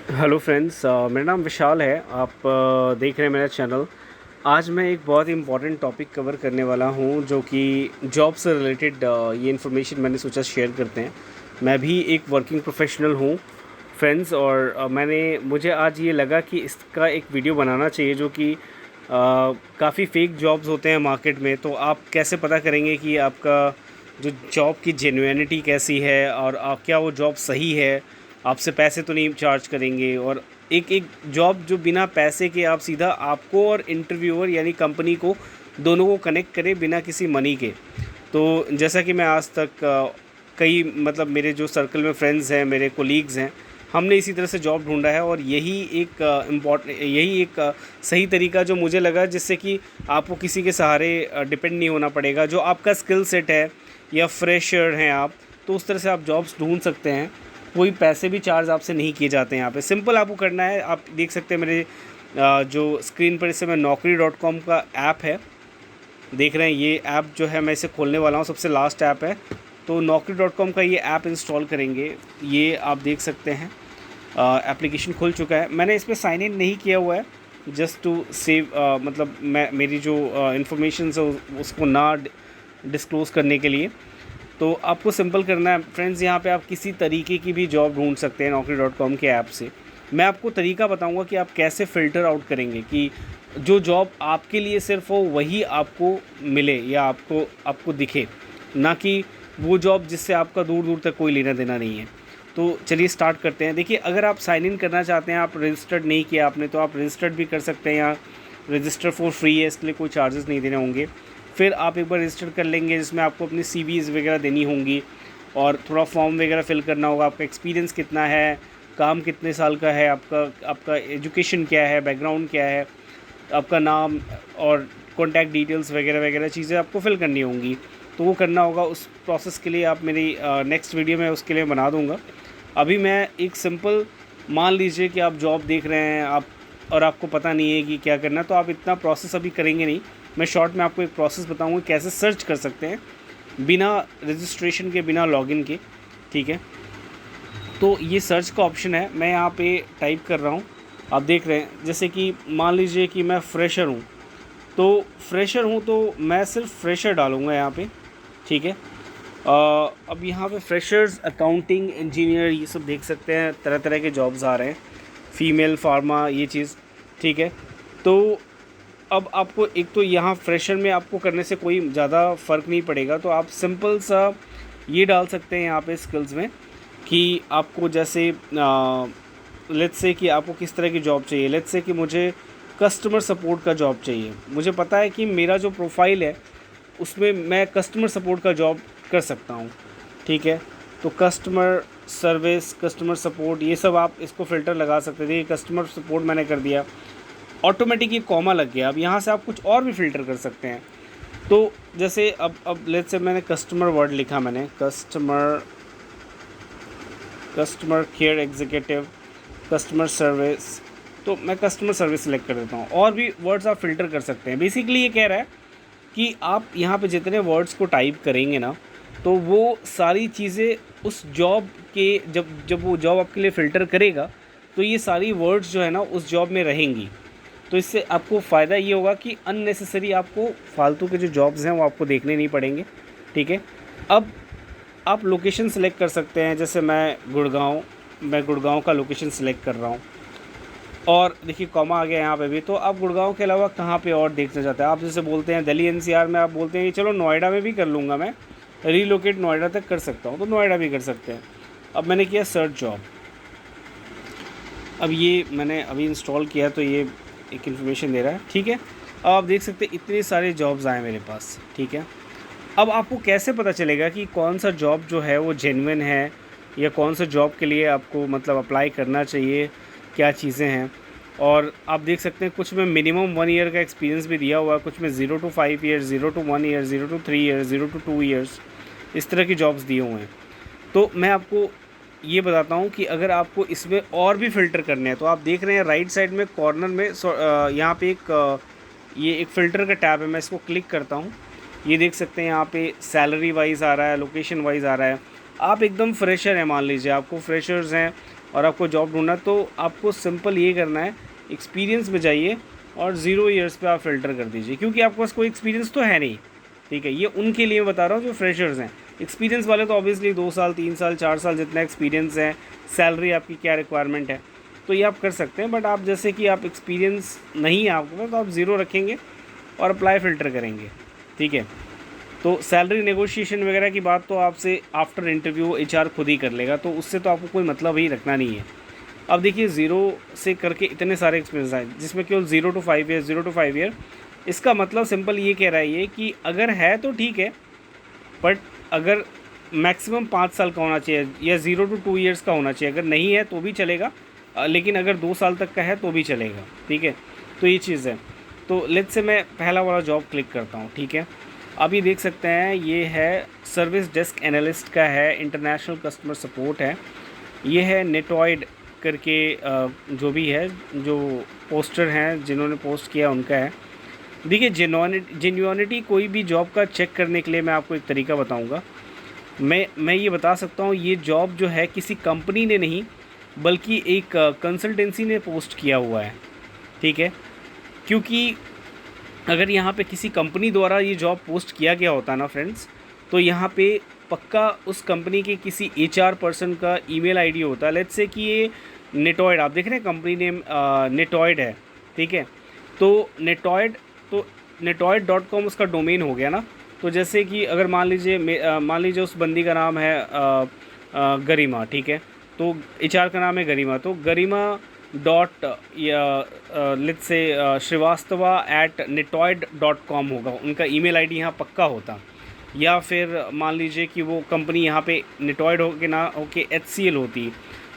Hello friends, मेरा नाम विशाल है। आप देख रहे हैं मेरा चैनल। आज मैं एक बहुत ही इम्पॉर्टेंट टॉपिक कवर करने वाला हूं जो कि जॉब से रिलेटेड ये इन्फॉर्मेशन मैंने सोचा शेयर करते हैं। मैं भी एक वर्किंग प्रोफेशनल हूं फ्रेंड्स, और मुझे आज ये लगा कि इसका एक वीडियो बनाना चाहिए जो कि काफ़ी फेक जॉब्स होते हैं मार्केट में। तो आप कैसे पता करेंगे कि आपका जो जॉब की जेन्युइनिटी कैसी है और क्या वो जॉब सही है, आपसे पैसे तो नहीं चार्ज करेंगे। और एक एक जॉब जो बिना पैसे के आप सीधा आपको और इंटरव्यूअर यानी कंपनी को दोनों को कनेक्ट करे बिना किसी मनी के। तो जैसा कि मैं आज तक कई मतलब मेरे जो सर्कल में फ्रेंड्स हैं, मेरे कोलीग्स हैं, हमने इसी तरह से जॉब ढूंढा है। और यही एक सही तरीका जो मुझे लगा, जिससे कि आपको किसी के सहारे डिपेंड नहीं होना पड़ेगा। जो आपका स्किल सेट है या फ्रेशर हैं आप, तो उस तरह से आप जॉब्स ढूंढ सकते हैं। कोई पैसे भी चार्ज आपसे नहीं किए जाते हैं यहाँ पे। सिंपल आपको करना है, आप देख सकते हैं मेरे जो स्क्रीन पर इस समय naukri.com का ऐप है, देख रहे हैं। ये ऐप जो है मैं इसे खोलने वाला हूँ, सबसे लास्ट ऐप है। तो naukri.com का ये ऐप इंस्टॉल करेंगे। ये आप देख सकते हैं एप्लीकेशन खुल चुका है। मैंने इस पर साइन इन नहीं किया हुआ है, जस्ट टू सेव मतलब मैं मेरी जो इन्फॉर्मेशन है उसको ना डिस्क्लोज़ करने के लिए। तो आपको सिंपल करना है फ्रेंड्स, यहाँ पे आप किसी तरीके की भी जॉब ढूंढ सकते हैं naukri.com के ऐप से। मैं आपको तरीका बताऊंगा कि आप कैसे फ़िल्टर आउट करेंगे कि जो जॉब आपके लिए सिर्फ हो वही आपको मिले या आपको आपको दिखे, ना कि वो जॉब जिससे आपका दूर दूर तक कोई लेना देना नहीं है। तो चलिए स्टार्ट करते हैं। देखिए, अगर आप साइन इन करना चाहते हैं, आप रजिस्टर्ड नहीं किया आपने, तो आप रजिस्टर्ड भी कर सकते हैं। यहाँ रजिस्टर फॉर फ्री है, इसके लिए कोई चार्जेस नहीं देने होंगे। फिर आप एक बार रजिस्टर कर लेंगे, जिसमें आपको अपनी सीवीज़ वगैरह देनी होंगी और थोड़ा फॉर्म वगैरह फिल करना होगा। आपका एक्सपीरियंस कितना है, काम कितने साल का है, आपका आपका एजुकेशन क्या है, बैकग्राउंड क्या है, आपका नाम और कॉन्टैक्ट डिटेल्स वगैरह वगैरह चीज़ें आपको फिल करनी होंगी। तो वो करना होगा। उस प्रोसेस के लिए आप मेरी नेक्स्ट वीडियो में उसके लिए बना दूँगा। अभी मैं एक सिंपल, मान लीजिए कि आप जॉब देख रहे हैं आप, और आपको पता नहीं है कि क्या करना है, तो आप इतना प्रोसेस अभी करेंगे नहीं। मैं शॉर्ट में आपको एक प्रोसेस बताऊंगा कैसे सर्च कर सकते हैं बिना रजिस्ट्रेशन के, बिना लॉगिन के। ठीक है, तो ये सर्च का ऑप्शन है, मैं यहाँ पे टाइप कर रहा हूँ। आप देख रहे हैं, जैसे कि मान लीजिए कि मैं फ्रेशर हूँ, तो मैं सिर्फ फ्रेशर डालूँगा यहाँ पे। ठीक है, अब यहाँ पे फ्रेशर्स, अकाउंटिंग, इंजीनियर, ये सब देख सकते हैं, तरह तरह के जॉब्स आ रहे हैं। फीमेल, फार्मा, ये चीज़। ठीक है, तो अब आपको एक तो यहाँ फ्रेशर में आपको करने से कोई ज़्यादा फ़र्क नहीं पड़ेगा, तो आप सिंपल सा ये डाल सकते हैं यहाँ पे स्किल्स में कि आपको जैसे लेट्स से कि आपको किस तरह की जॉब चाहिए। लेट्स से कि मुझे कस्टमर सपोर्ट का जॉब चाहिए। मुझे पता है कि मेरा जो प्रोफाइल है उसमें मैं कस्टमर सपोर्ट का जॉब कर सकता हूँ। ठीक है, तो कस्टमर सर्विस, कस्टमर सपोर्ट, ये सब आप इसको फ़िल्टर लगा सकते थे। कस्टमर सपोर्ट मैंने कर दिया, ऑटोमेटिक ये कॉमा लग गया। अब यहाँ से आप कुछ और भी फ़िल्टर कर सकते हैं। तो जैसे अब लेट्स से मैंने कस्टमर वर्ड लिखा, मैंने customer care executive, customer service, तो मैं कस्टमर सर्विस सेलेक्ट कर देता हूँ। और भी वर्ड्स आप फ़िल्टर कर सकते हैं। बेसिकली ये कह रहा है कि आप यहाँ पे जितने वर्ड्स को टाइप करेंगे ना, तो वो सारी चीज़ें उस जॉब के, जब जब वो जॉब आपके लिए फ़िल्टर करेगा, तो ये सारी वर्ड्स जो है ना उस जॉब में रहेंगी। तो इससे आपको फ़ायदा ये होगा कि अननेसेसरी आपको फालतू के जो जॉब्स हैं वो आपको देखने नहीं पड़ेंगे। ठीक है, अब आप लोकेशन सेलेक्ट कर सकते हैं। जैसे मैं गुड़गांव का लोकेशन सेलेक्ट कर रहा हूँ, और देखिए कॉमा आ गया यहाँ पे भी। तो आप गुड़गांव के अलावा कहाँ पे और देखना चाहते हैं? आप जैसे बोलते हैं दिल्ली एनसीआर में, आप बोलते हैं कि चलो नोएडा में भी कर लूँगा, मैं रीलोकेट नोएडा तक कर सकता हूँ, तो नोएडा भी कर सकते हैं। अब मैंने किया सर्च जॉब। अब ये मैंने अभी इंस्टॉल किया, तो ये एक इन्फॉर्मेशन दे रहा है। ठीक है, अब आप देख सकते हैं इतने सारे जॉब्स आए मेरे पास। ठीक है, अब आपको कैसे पता चलेगा कि कौन सा जॉब जो है वो जेन्युइन है, या कौन सा जॉब के लिए आपको मतलब अप्लाई करना चाहिए, क्या चीज़ें हैं? और आप देख सकते हैं कुछ में मिनिमम 1 ईयर का एक्सपीरियंस भी दिया हुआ है, कुछ में 0 to 5 years, 0 to 1 year, 0 to 3 years, 0 to 2 years, इस तरह की जॉब्स दिए हुए हैं। तो मैं आपको ये बताता हूँ कि अगर आपको इसमें और भी फ़िल्टर करने हैं, तो आप देख रहे हैं राइट साइड में कॉर्नर में यहाँ पे ये एक फ़िल्टर का टैब है। मैं इसको क्लिक करता हूँ, ये देख सकते हैं यहाँ पे सैलरी वाइज आ रहा है, लोकेशन वाइज आ रहा है। आप एकदम फ्रेशर हैं, मान लीजिए आपको फ्रेशर्स हैं, और आपको जॉब ढूंढना, तो आपको सिंपल ये करना है, एक्सपीरियंस में जाइए और 0 ईयर्स पे आप फ़िल्टर कर दीजिए, क्योंकि आपके पास कोई एक्सपीरियंस तो है नहीं, ठीक है। ये उनके लिए मैं बता रहा हूँ जो फ्रेशर्स हैं। एक्सपीरियंस वाले तो ऑब्वियसली 2 साल 3 साल 4 साल जितना एक्सपीरियंस है, सैलरी आपकी क्या रिक्वायरमेंट है, तो ये आप कर सकते हैं। बट आप जैसे कि आप एक्सपीरियंस नहीं है आपके पास, तो आप 0 रखेंगे और अप्लाई फ़िल्टर करेंगे, ठीक है। तो सैलरी नेगोशिएशन वगैरह की बात तो आपसे आफ्टर इंटरव्यू एचआर खुद ही कर लेगा, तो उससे तो आपको कोई मतलब ही रखना नहीं है। अब देखिए 0 से करके इतने सारे एक्सपीरियंस आए, जिसमें केवल 0 to 5 ईयर, 0 to 5 ईयर, इसका मतलब सिंपल ये कह रहा है ये कि अगर है तो ठीक है, बट अगर मैक्सिमम 5 साल का होना चाहिए या 0 to 2 ईयर्स का होना चाहिए। अगर नहीं है तो भी चलेगा, लेकिन अगर 2 साल तक का है तो भी चलेगा, ठीक है। तो ये चीज़ है। तो लेट्स से मैं पहला वाला जॉब क्लिक करता हूँ, ठीक है। आप ये देख सकते हैं, ये है सर्विस डेस्क एनालिस्ट का है, इंटरनेशनल कस्टमर सपोर्ट है। ये है नेटॉइड करके जो भी है, जो पोस्टर हैं जिन्होंने पोस्ट किया उनका है। देखिए जेन्युइनिटी कोई भी जॉब का चेक करने के लिए मैं आपको एक तरीका बताऊंगा। मैं ये बता सकता हूँ, ये जॉब जो है किसी कंपनी ने नहीं बल्कि एक कंसल्टेंसी ने पोस्ट किया हुआ है, ठीक है। क्योंकि अगर यहाँ पे किसी कंपनी द्वारा ये जॉब पोस्ट किया गया होता ना फ्रेंड्स, तो यहाँ पे पक्का उस कंपनी के किसी एचआर पर्सन का ईमेल आईडी होता। लेट्स से कि ये नेटॉइड, आप देख रहे हैं कंपनी नेम नेटॉइड है, ठीक है। तो नेटॉइड.com उसका डोमेन हो गया ना। तो जैसे कि अगर मान लीजिए उस बंदी का नाम है गरिमा, ठीक है। तो एचआर का नाम है गरिमा, तो गरिमा डॉट या लेट्स से श्रीवास्तवा@netoid.com होगा उनका ईमेल आईडी, यहाँ पक्का होता। या फिर मान लीजिए कि वो कंपनी यहाँ पे नेटॉइड हो के ना होके HCL होती,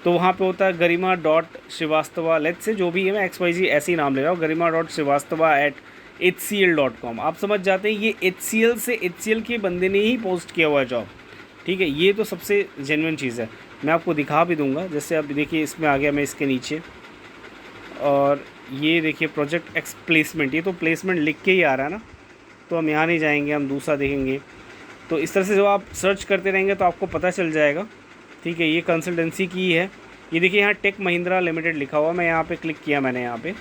तो वहाँ पे होता है गरिमा डॉट श्रीवास्तवा, लेट्स से जो भी है, मैं XYZ ऐसे ही नाम ले रहा हूँ, गरिमा डॉट श्रीवास्तवा@HCL.com। आप समझ जाते हैं ये HCL से HCL के बंदे ने ही पोस्ट किया हुआ है जॉब, ठीक है। ये तो सबसे जेन्युइन चीज़ है, मैं आपको दिखा भी दूंगा। जैसे आप देखिए इसमें आ गया मैं इसके नीचे, और ये देखिए प्रोजेक्ट एक्स प्लेसमेंट, ये तो प्लेसमेंट लिख के ही आ रहा है ना, तो हम यहाँ नहीं जाएंगे, हम दूसरा देखेंगे। तो इस तरह से जब आप सर्च करते रहेंगे तो आपको पता चल जाएगा, ठीक है। ये कंसल्टेंसी की है, ये देखिए यहाँ टेक महिंद्रा लिमिटेड लिखा हुआ, मैं यहाँ पे क्लिक किया मैंने यहाँ पे,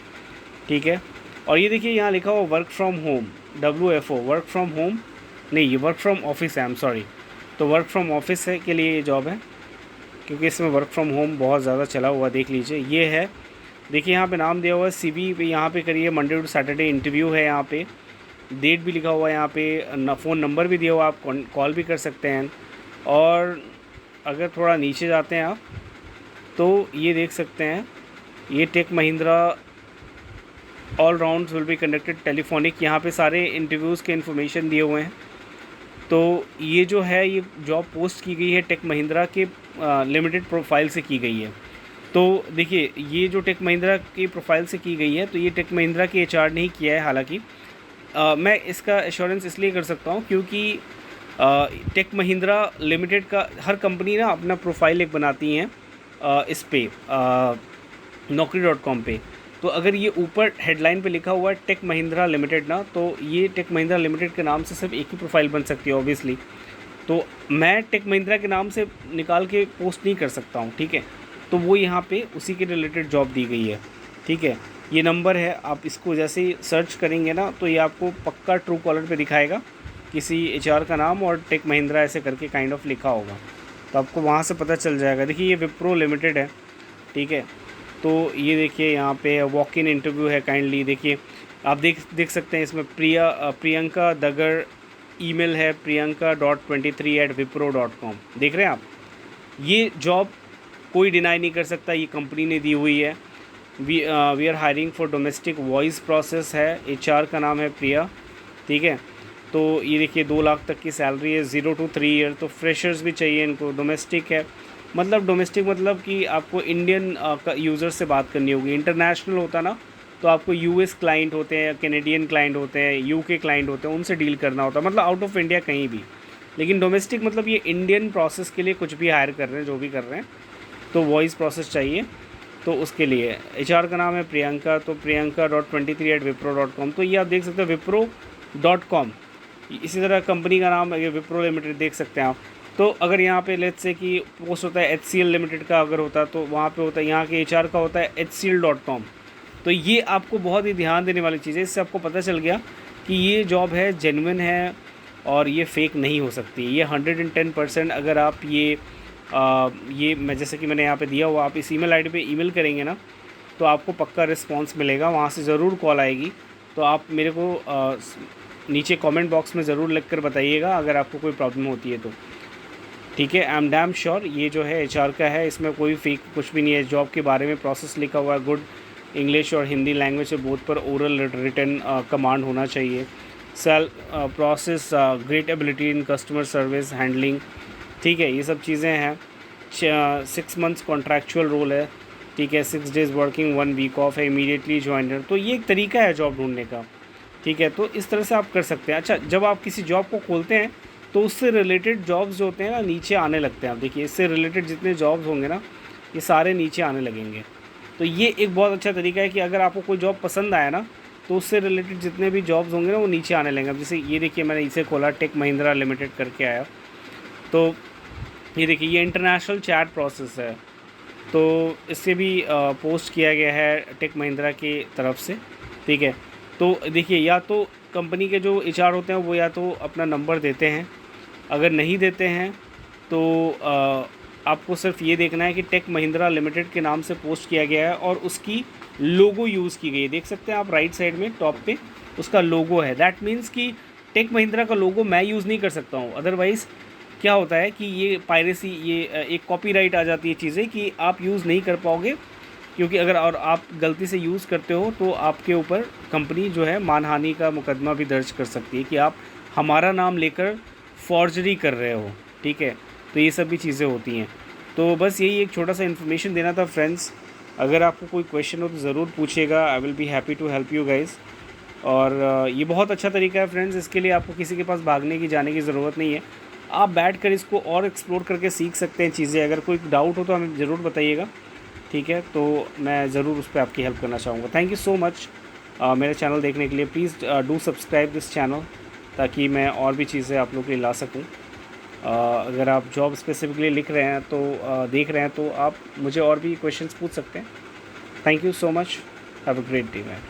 ठीक है। और ये देखिए यहाँ लिखा हुआ work from home, WFO, work from home नहीं, ये वर्क फ्रॉम ऑफिस है, आई एम सॉरी। तो वर्क फ्रॉम ऑफिस है के लिए ये जॉब है, क्योंकि इसमें वर्क फ्रॉम होम बहुत ज़्यादा चला हुआ, देख लीजिए। ये है, देखिए यहाँ पे नाम दिया हुआ है, CV पे यहाँ पे करिए, मंडे टू सैटरडे इंटरव्यू है, यहाँ पे डेट भी लिखा हुआ है, यहाँ पे फ़ोन नंबर भी दिया हुआ, आप कॉल भी कर सकते हैं। और अगर थोड़ा नीचे जाते हैं आप, तो ये देख सकते हैं, ये Tech Mahindra all rounds will be conducted telephonic, यहाँ पे सारे इंटरव्यूज़ के इन्फॉर्मेशन दिए हुए हैं। तो ये जो है, ये जॉब पोस्ट की गई है टेक महिंद्रा के लिमिटेड प्रोफाइल से की गई है। तो देखिए ये जो टेक महिंद्रा की प्रोफाइल से की गई है, तो ये टेक महिंद्रा के HR ने ही किया है। हालांकि मैं इसका एश्योरेंस इसलिए कर सकता हूँ क्योंकि टेक महिंद्रा लिमिटेड का हर कंपनी ना अपना प्रोफाइल एक बनाती हैं इस पे naukri.com पे। तो अगर ये ऊपर हेडलाइन पे लिखा हुआ है टेक महिंद्रा लिमिटेड ना, तो ये टेक महिंद्रा लिमिटेड के नाम से सिर्फ एक ही प्रोफाइल बन सकती है ऑब्वियसली। तो मैं टेक महिंद्रा के नाम से निकाल के पोस्ट नहीं कर सकता हूँ, ठीक है। तो वो यहाँ पे उसी के रिलेटेड जॉब दी गई है, ठीक है। ये नंबर है, आप इसको जैसे ही सर्च करेंगे ना, तो ये आपको पक्का ट्रू कॉलर पे दिखाएगा किसी HR का नाम और टेक महिंद्रा ऐसे करके काइंड ऑफ लिखा होगा, तो आपको वहाँ से पता चल जाएगा। देखिए ये विप्रो लिमिटेड है, ठीक है। तो ये देखिए यहाँ पे वॉक इन इंटरव्यू है, काइंडली देखिए, आप देख सकते हैं इसमें प्रियंका दगर ईमेल है, priyanka.23@wipro.com, देख रहे हैं आप। ये जॉब कोई डिनाई नहीं कर सकता, ये कंपनी ने दी हुई है। We are hiring for domestic voice process है, HR का नाम है प्रिया, ठीक है। तो ये देखिए 2 लाख तक की सैलरी है, 0 to 3 ईयर, तो फ्रेशर्स भी चाहिए इनको। डोमेस्टिक है, मतलब डोमेस्टिक मतलब कि आपको इंडियन यूज़र से बात करनी होगी। इंटरनेशनल होता ना, तो आपको US क्लाइंट होते हैं, कैनेडियन क्लाइंट होते हैं, UK क्लाइंट होते हैं, उनसे डील करना होता है, मतलब आउट ऑफ इंडिया कहीं भी। लेकिन डोमेस्टिक मतलब ये इंडियन प्रोसेस के लिए कुछ भी हायर कर रहे हैं, जो भी कर रहे हैं, तो वॉइस प्रोसेस चाहिए। तो उसके लिए HR का नाम है प्रियंका, तो priyanka.23@wipro.com। तो ये आप देख सकते हो wipro.com, इसी तरह कंपनी का नाम है विप्रो लिमिटेड, देख सकते हैं आप। तो अगर यहाँ पे लेट्स से कि पोस्ट होता है HCL लिमिटेड का अगर होता है तो वहाँ पे होता है, यहाँ के HR का होता है HCL.com। तो ये आपको बहुत ही ध्यान देने वाली चीज़ है। इससे आपको पता चल गया कि ये जॉब है, जेन्युइन है और ये फेक नहीं हो सकती। ये 110% अगर आप ये मैं जैसे कि मैंने यहाँ पे दिया हुआ, आप इस ईमेल आईडी पे ईमेल करेंगे ना तो आपको पक्का रिस्पांस मिलेगा, वहाँ से ज़रूर कॉल आएगी। तो आप मेरे को नीचे कमेंट बॉक्स में ज़रूर लिख कर बताइएगा अगर आपको कोई प्रॉब्लम होती है तो, ठीक है। आई एम डैम श्योर ये जो है HR का है, इसमें कोई फेक कुछ भी नहीं है। जॉब के बारे में प्रोसेस लिखा हुआ है, गुड इंग्लिश और हिंदी लैंग्वेज से बोथ पर ओरल रिटन कमांड होना चाहिए। Process great ability in customer service handling, ठीक है, ये सब चीज़ें हैं। 6 मंथ्स कॉन्ट्रैक्चुअल रोल है, ठीक है। 6 डेज़ वर्किंग 1 वीक ऑफ है, इमीडिएटली ज्वाइनर। तो ये एक तरीका है जॉब ढूंढने का, ठीक है। तो इस तरह से आप कर सकते हैं। अच्छा, जब आप किसी जॉब को खोलते हैं तो उससे रिलेटेड जॉब्स जो होते हैं ना नीचे आने लगते हैं। आप देखिए, इससे रिलेटेड जितने जॉब्स होंगे ना ये सारे नीचे आने लगेंगे। तो ये एक बहुत अच्छा तरीका है कि अगर आपको कोई जॉब पसंद आया ना तो उससे रिलेटेड जितने भी जॉब्स होंगे ना वो नीचे आने लगेंगे। अब जैसे ये देखिए, मैंने इसे खोला, टेक महिंद्रा लिमिटेड करके आया। तो ये देखिए, ये इंटरनेशनल चैट प्रोसेस है, तो इससे भी पोस्ट किया गया है टेक महिंद्रा की तरफ से, ठीक है। तो देखिए, या तो कंपनी के जो HR होते हैं वो या तो अपना नंबर देते हैं, अगर नहीं देते हैं तो आपको सिर्फ ये देखना है कि टेक महिंद्रा लिमिटेड के नाम से पोस्ट किया गया है और उसकी लोगो यूज़ की गई है। देख सकते हैं आप राइट साइड में टॉप पे उसका लोगो है। दैट मीन्स कि टेक महिंद्रा का लोगो मैं यूज़ नहीं कर सकता हूँ, अदरवाइज़ क्या होता है कि ये पायरेसी, ये एक कॉपीराइट आ जाती है चीज़ें कि आप यूज़ नहीं कर पाओगे, क्योंकि अगर और आप गलती से यूज़ करते हो तो आपके ऊपर कंपनी जो है मानहानि का मुकदमा भी दर्ज कर सकती है कि आप हमारा नाम लेकर फॉर्जरी कर रहे हो, ठीक है। तो ये सब भी चीज़ें होती हैं। तो बस यही एक छोटा सा इन्फॉर्मेशन देना था फ्रेंड्स। अगर आपको कोई क्वेश्चन हो तो ज़रूर पूछिएगा, I will be happy to help you guys. और ये बहुत अच्छा तरीका है फ्रेंड्स, इसके लिए आपको किसी के पास भागने की, जाने की ज़रूरत नहीं है। आप बैठ कर इसको और एक्सप्लोर करके सीख सकते हैं चीज़ें। अगर कोई डाउट हो तो हमें ज़रूर बताइएगा, ठीक है। तो मैं ज़रूर उस पर आपकी हेल्प करना चाहूँगा। थैंक यू सो मच मेरे चैनल देखने के लिए। Please do subscribe this channel ताकि मैं और भी चीज़ें आप लोग के लिए ला सकूँ। अगर आप जॉब स्पेसिफिकली लिख रहे हैं तो देख रहे हैं तो आप मुझे और भी क्वेश्चंस पूछ सकते हैं। Thank you so much, have a great day man.